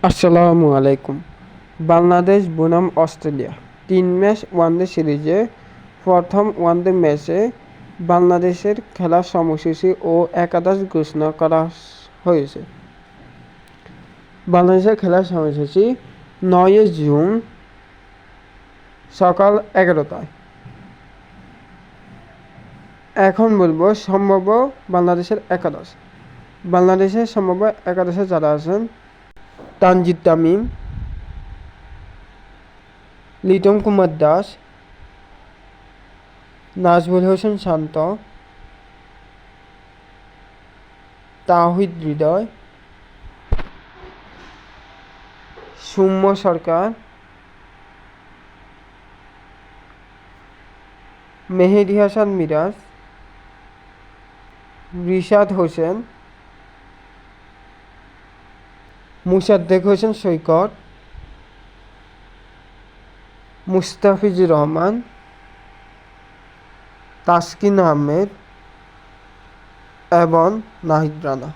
আসসালামু আলাইকুম। বাংলাদেশ বনাম অস্ট্রেলিয়া 3 ম্যাচ ওয়ানডে সিরিজে প্রথম ওয়ানডে ম্যাচে বাংলাদেশের খেলার সময়সূচি ও একাদশ ঘোষণা করা হয়েছে। বাংলাদেশের খেলার সময়সূচি 9 জুন সকাল 11টায়। এখন বলবো সম্ভাব্য বাংলাদেশের একাদশ। বাংলাদেশের সম্ভাব্য একাদশে যারা আছেন: তানজিদ তামিম, লিটন কুমার দাস, নাজমুল হোসেন শান্ত, তাওহিদ হৃদয়, সৌম্য সরকার, মেহেদী হাসান মিরাজ, রিশাদ হোসেন, মুসাদ্দেক হোসেন সৈকত, মুস্তাফিজুর রহমান, তাসকিন আহমেদ এবং নাহিদ রানা।